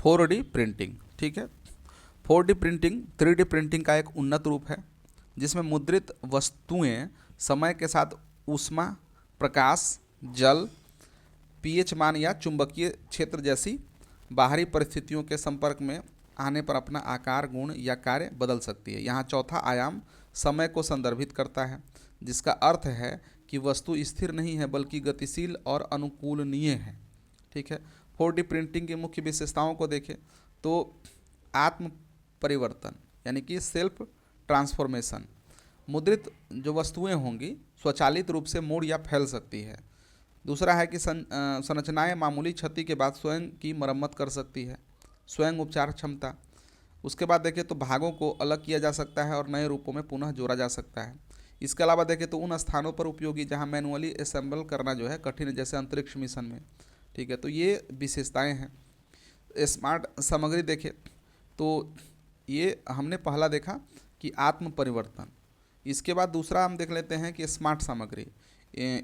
4D printing. ठीक है, 4D printing 3D printing का एक उन्नत रूप है जिसमें मुद्रित वस्तुएं समय के साथ ऊष्मा, प्रकाश, जल, पीएच मान या चुंबकीय क्षेत्र जैसी बाहरी परिस्थितियों के संपर्क में आने पर अपना आकार, गुण या कार्य बदल सकती है। यहाँ चौथा आयाम समय को संदर्भित करता है, जिसका अर्थ है कि वस्तु स्थिर नहीं है बल्कि गतिशील और अनुकूलनीय है। ठीक है, 4D प्रिंटिंग की मुख्य विशेषताओं को देखें तो आत्म परिवर्तन यानी कि सेल्फ ट्रांसफॉर्मेशन, मुद्रित जो वस्तुएं होंगी स्वचालित रूप से मुड़ या फैल सकती है। दूसरा है कि संरचनाएं मामूली क्षति के बाद स्वयं की मरम्मत कर सकती है, स्वयं उपचार क्षमता। उसके बाद देखें तो भागों को अलग किया जा सकता है और नए रूपों में पुनः जोड़ा जा सकता है। इसके अलावा देखें तो उन स्थानों पर उपयोगी जहां मैनुअली असेंबल करना जो है कठिन है, जैसे अंतरिक्ष मिशन में। ठीक है, तो ये विशेषताएं हैं। स्मार्ट सामग्री देखें तो ये हमने पहला देखा कि आत्म परिवर्तन। इसके बाद दूसरा हम देख लेते हैं कि स्मार्ट सामग्री।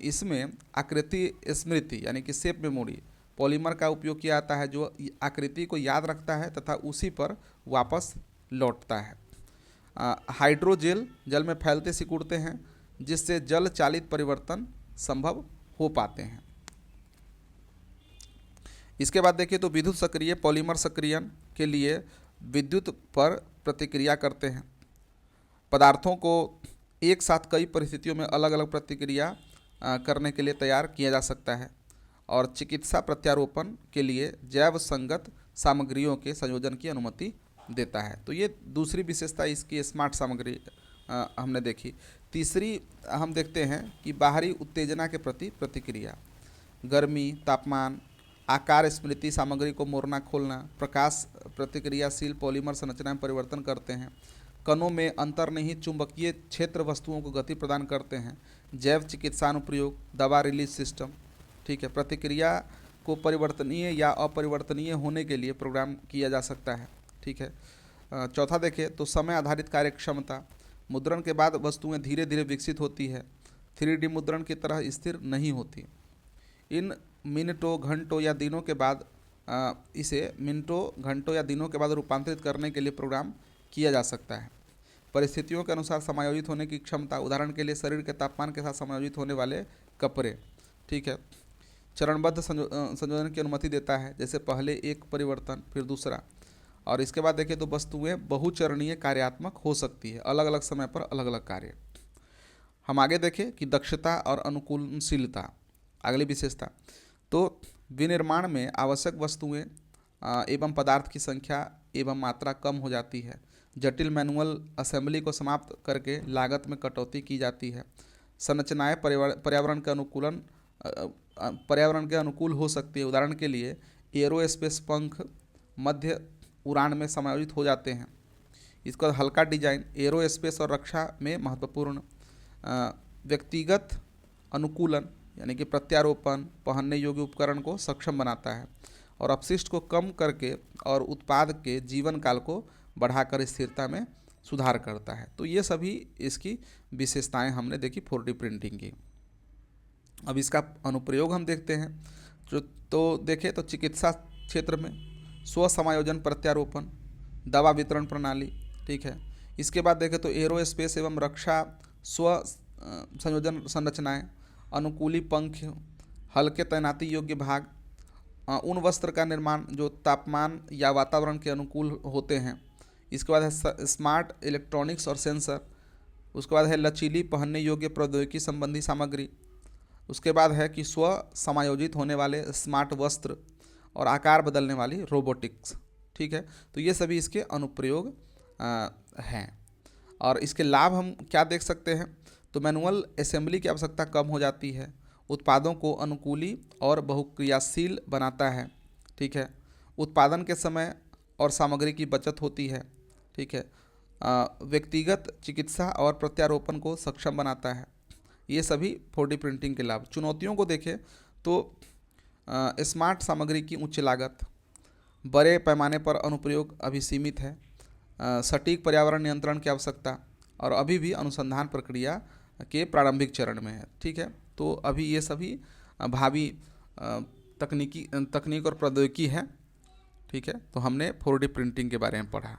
इसमें आकृति स्मृति यानी कि शेप मेमोरी, पॉलीमर का उपयोग किया जाता है जो आकृति को याद रखता है तथा उसी पर वापस लौटता है। हाइड्रोजेल, जल में फैलते सिकुड़ते हैं जिससे जल चालित परिवर्तन संभव हो पाते हैं। इसके बाद देखिए तो विद्युत सक्रिय पॉलीमर सक्रियन के लिए विद्युत पर प्रतिक्रिया करते हैं। पदार्थों को एक साथ कई परिस्थितियों में अलग अलग प्रतिक्रिया करने के लिए तैयार किया जा सकता है और चिकित्सा प्रत्यारोपण के लिए जैव संगत सामग्रियों के संयोजन की अनुमति देता है। तो ये दूसरी विशेषता इसकी स्मार्ट सामग्री हमने देखी। तीसरी हम देखते हैं कि बाहरी उत्तेजना के प्रति प्रतिक्रिया, गर्मी, तापमान, आकार, स्मृति, सामग्री को मोड़ना खोलना, प्रकाश प्रतिक्रियाशील पॉलीमर संरचना में परिवर्तन करते हैं। कणों में अंतर्निहित चुंबकीय क्षेत्र वस्तुओं को गति प्रदान करते हैं। जैव चिकित्सा अनुप्रयोग, दवा रिलीज सिस्टम। ठीक है, प्रतिक्रिया को परिवर्तनीय या अपरिवर्तनीय होने के लिए प्रोग्राम किया जा सकता है। ठीक है, चौथा देखें तो समय आधारित कार्यक्षमता, मुद्रण के बाद वस्तुएं धीरे धीरे विकसित होती है, 3D मुद्रण की तरह स्थिर नहीं होती। इन मिनटों, घंटों या दिनों के बाद इसे मिनटों, घंटों या दिनों के बाद रूपांतरित करने के लिए प्रोग्राम किया जा सकता है। परिस्थितियों के अनुसार समायोजित होने की क्षमता, उदाहरण के लिए शरीर के तापमान के साथ समायोजित होने वाले कपड़े। ठीक है, चरणबद्ध संयोजन की अनुमति देता है, जैसे पहले एक परिवर्तन फिर दूसरा। और इसके बाद देखें तो वस्तुएं बहुचरणीय कार्यात्मक हो सकती है, अलग अलग समय पर अलग अलग कार्य। हम आगे देखें कि दक्षता और अनुकूलनशीलता, अगली विशेषता। तो विनिर्माण में आवश्यक वस्तुएं एवं पदार्थ की संख्या एवं मात्रा कम हो जाती है। जटिल मैनुअल असेंबली को समाप्त करके लागत में कटौती की जाती है। संरचनाएं पर्यावरण के अनुकूल हो सकती है, उदाहरण के लिए एरोस्पेस पंख मध्य उड़ान में समायोजित हो जाते हैं। इसका हल्का डिजाइन एरोस्पेस और रक्षा में महत्वपूर्ण। व्यक्तिगत अनुकूलन यानी कि प्रत्यारोपण पहनने योग्य उपकरण को सक्षम बनाता है और अपशिष्ट को कम करके और उत्पाद के जीवन काल को बढ़ाकर स्थिरता में सुधार करता है। तो ये सभी इसकी विशेषताएं हमने देखी 4D प्रिंटिंग की। अब इसका अनुप्रयोग हम देखते हैं जो तो देखें तो चिकित्सा क्षेत्र में स्व समायोजन प्रत्यारोपण, दवा वितरण प्रणाली। ठीक है, इसके बाद देखें तो एरोस्पेस एवं रक्षा स्व संयोजन संरचनाएं, अनुकूली पंख, हल्के तैनाती योग्य भाग, उन वस्त्र का निर्माण जो तापमान या वातावरण के अनुकूल होते हैं। इसके बाद है स्मार्ट इलेक्ट्रॉनिक्स और सेंसर। उसके बाद है लचीली पहनने योग्य प्रौद्योगिकी संबंधी सामग्री। उसके बाद है कि स्व समायोजित होने वाले स्मार्ट वस्त्र और आकार बदलने वाली रोबोटिक्स। ठीक है, तो ये सभी इसके अनुप्रयोग हैं। और इसके लाभ हम क्या देख सकते हैं तो मैनुअल असेंबली की आवश्यकता कम हो जाती है, उत्पादों को अनुकूली और बहुक्रियाशील बनाता है। ठीक है, उत्पादन के समय और सामग्री की बचत होती है। ठीक है, व्यक्तिगत चिकित्सा और प्रत्यारोपण को सक्षम बनाता है। ये सभी 4D प्रिंटिंग के लाभ। चुनौतियों को देखें तो स्मार्ट सामग्री की उच्च लागत, बड़े पैमाने पर अनुप्रयोग अभी सीमित है, सटीक पर्यावरण नियंत्रण की आवश्यकता और अभी भी अनुसंधान प्रक्रिया के प्रारंभिक चरण में है। ठीक है, तो अभी ये सभी भावी तकनीक और प्रौद्योगिकी है ठीक है, तो हमने 4D प्रिंटिंग के बारे में पढ़ा।